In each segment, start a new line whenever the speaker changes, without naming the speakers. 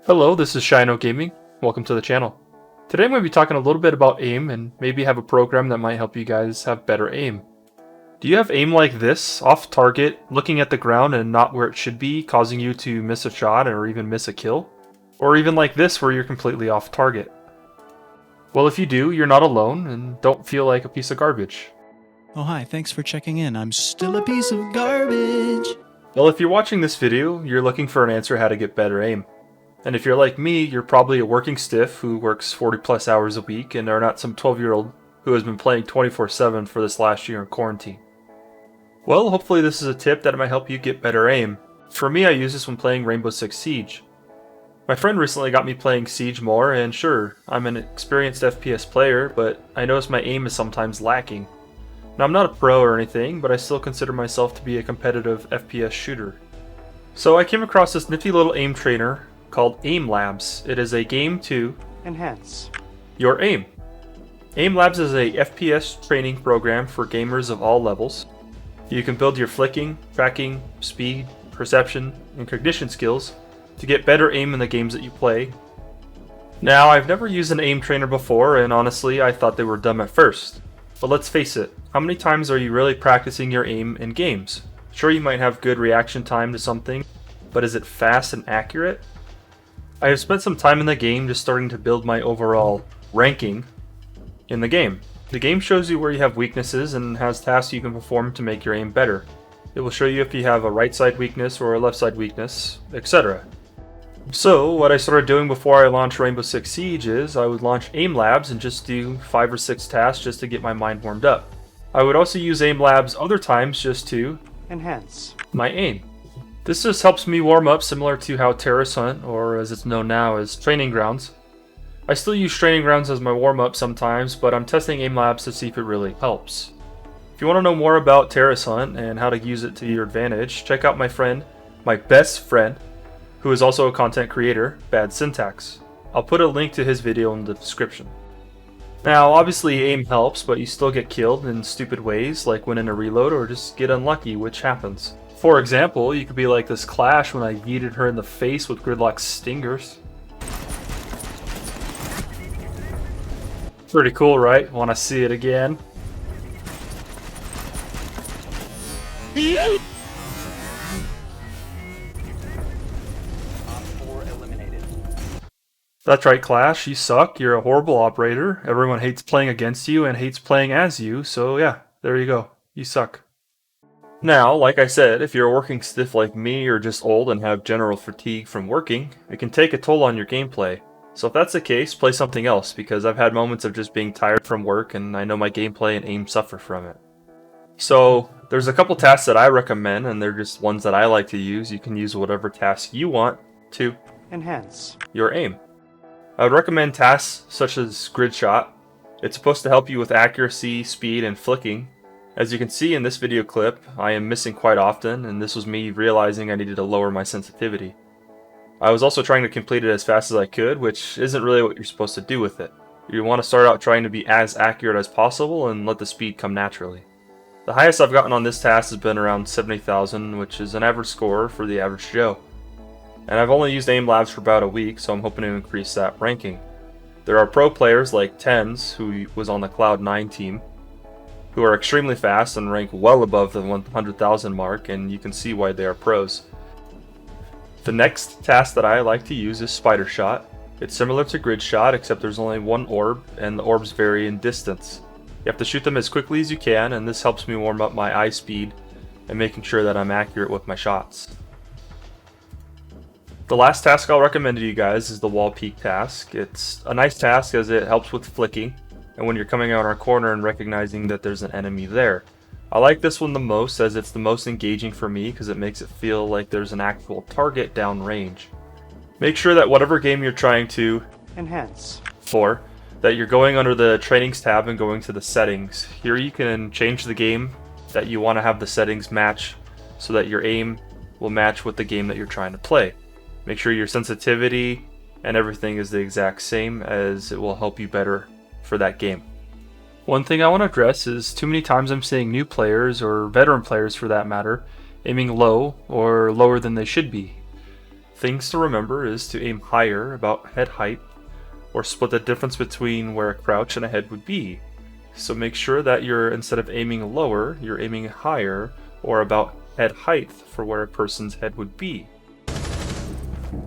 Hello, this is Shino Gaming. Welcome to the channel. Today I'm going to be talking a little bit about aim and maybe have a program that might help you guys have better aim. Do you have aim like this, off target, looking at the ground and not where it should be, causing you to miss a shot or even miss a kill? Or even like this where you're completely off target? Well, if you do, you're not alone and don't feel like a piece of garbage.
Oh hi, thanks for checking in. I'm still a piece of garbage.
Well, if you're watching this video, you're looking for an answer how to get better aim. And if you're like me, you're probably a working stiff who works 40 plus hours a week and are not some 12-year-old who has been playing 24/7 for this last year in quarantine. Well, hopefully this is a tip that might help you get better aim. For me, I use this when playing Rainbow Six Siege. My friend recently got me playing Siege more, and sure, I'm an experienced FPS player, but I notice my aim is sometimes lacking. Now, I'm not a pro or anything, but I still consider myself to be a competitive FPS shooter. So I came across this nifty little aim trainer called Aim Labs. It is a game to
enhance
your aim. Aim Labs is a FPS training program for gamers of all levels. You can build your flicking, tracking, speed, perception, and cognition skills to get better aim in the games that you play. Now, I've never used an aim trainer before, and honestly, I thought they were dumb at first. But let's face it, how many times are you really practicing your aim in games? Sure, you might have good reaction time to something, but is it fast and accurate? I have spent some time in the game just starting to build my overall ranking in the game. The game shows you where you have weaknesses and has tasks you can perform to make your aim better. It will show you if you have a right side weakness or a left side weakness, etc. So, what I started doing before I launched Rainbow Six Siege is I would launch Aim Labs and just do 5 or 6 tasks just to get my mind warmed up. I would also use Aim Labs other times just to
enhance
my aim. This just helps me warm up, similar to how Terrorist Hunt, or as it's known now as Training Grounds. I still use Training Grounds as my warm up sometimes, but I'm testing Aim Labs to see if it really helps. If you want to know more about Terrorist Hunt and how to use it to your advantage, check out my best friend, who is also a content creator, Bad Syntax. I'll put a link to his video in the description. Now, obviously aim helps, but you still get killed in stupid ways, like when in a reload or just get unlucky, which happens. For example, you could be like this Clash when I yeeted her in the face with Gridlock's stingers. Pretty cool, right? Want to see it again? That's right, Clash, you suck, you're a horrible operator, everyone hates playing against you and hates playing as you, so yeah, there you go, you suck. Now, like I said, if you're a working stiff like me or just old and have general fatigue from working, it can take a toll on your gameplay. So if that's the case, play something else, because I've had moments of just being tired from work and I know my gameplay and aim suffer from it. So, there's a couple tasks that I recommend, and they're just ones that I like to use. You can use whatever task you want to
enhance
your aim. I would recommend tasks such as Grid Shot. It's supposed to help you with accuracy, speed, and flicking. As you can see in this video clip, I am missing quite often, and this was me realizing I needed to lower my sensitivity. I was also trying to complete it as fast as I could, which isn't really what you're supposed to do with it. You want to start out trying to be as accurate as possible and let the speed come naturally. The highest I've gotten on this task has been around 70,000, which is an average score for the average Joe. And I've only used Aim Labs for about a week, so I'm hoping to increase that ranking. There are pro players like Tens, who was on the Cloud9 team, who are extremely fast and rank well above the 100,000 mark, and you can see why they are pros. The next task that I like to use is Spider Shot. It's similar to Grid Shot, except there's only one orb, and the orbs vary in distance. You have to shoot them as quickly as you can, and this helps me warm up my eye speed and making sure that I'm accurate with my shots. The last task I'll recommend to you guys is the Wall Peek task. It's a nice task as it helps with flicking, and when you're coming out on a corner and recognizing that there's an enemy there. I like this one the most as it's the most engaging for me because it makes it feel like there's an actual target down range. Make sure that whatever game you're trying to
enhance
for, that you're going under the trainings tab and going to the settings. Here you can change the game that you want to have the settings match so that your aim will match with the game that you're trying to play. Make sure your sensitivity and everything is the exact same, as it will help you better for that game. One thing I want to address is too many times I'm seeing new players, or veteran players for that matter, aiming low or lower than they should be. Things to remember is to aim higher, about head height, or split the difference between where a crouch and a head would be. So make sure that instead of aiming lower, you're aiming higher, or about head height for where a person's head would be.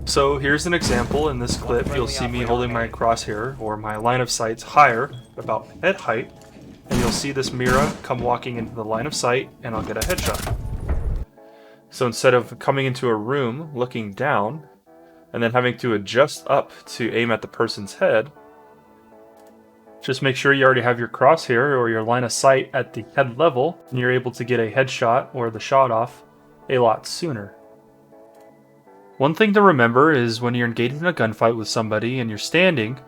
So here's an example. In this clip, you'll see me holding my crosshair, or my line of sights, higher, about head height, and you'll see this Mira come walking into the line of sight, and I'll get a headshot. So instead of coming into a room, looking down, and then having to adjust up to aim at the person's head, just make sure you already have your crosshair or your line of sight at the head level, and you're able to get a headshot or the shot off a lot sooner. One thing to remember is when you're engaged in a gunfight with somebody and you're standing,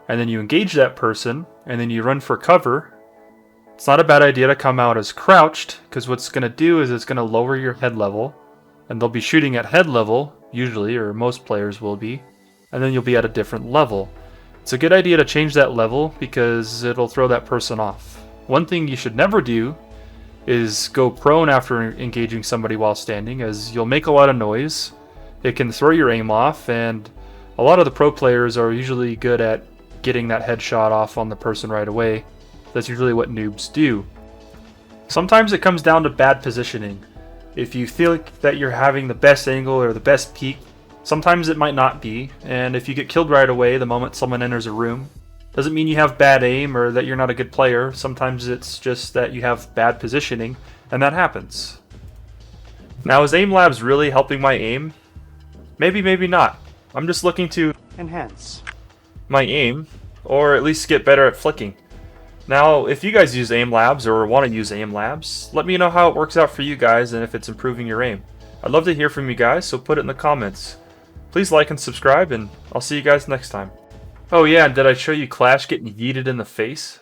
and then you engage that person, and then you run for cover, it's not a bad idea to come out as crouched, because what's going to do is it's going to lower your head level, and they'll be shooting at head level, usually, or most players will be, and then you'll be at a different level. It's a good idea to change that level because it'll throw that person off. One thing you should never do is go prone after engaging somebody while standing, as you'll make a lot of noise. It can throw your aim off, and a lot of the pro players are usually good at getting that headshot off on the person right away. That's usually what noobs do. Sometimes it comes down to bad positioning. If you feel that you're having the best angle or the best peek, sometimes it might not be, and if you get killed right away the moment someone enters a room, doesn't mean you have bad aim or that you're not a good player. Sometimes it's just that you have bad positioning, and that happens. Now, is Aim Labs really helping my aim? Maybe, maybe not. I'm just looking to
enhance,
my aim, or at least get better at flicking. Now, if you guys use Aim Labs or want to use Aim Labs, let me know how it works out for you guys and if it's improving your aim. I'd love to hear from you guys, so put it in the comments. Please like and subscribe, and I'll see you guys next time. Oh yeah, and did I show you Clash getting yeeted in the face?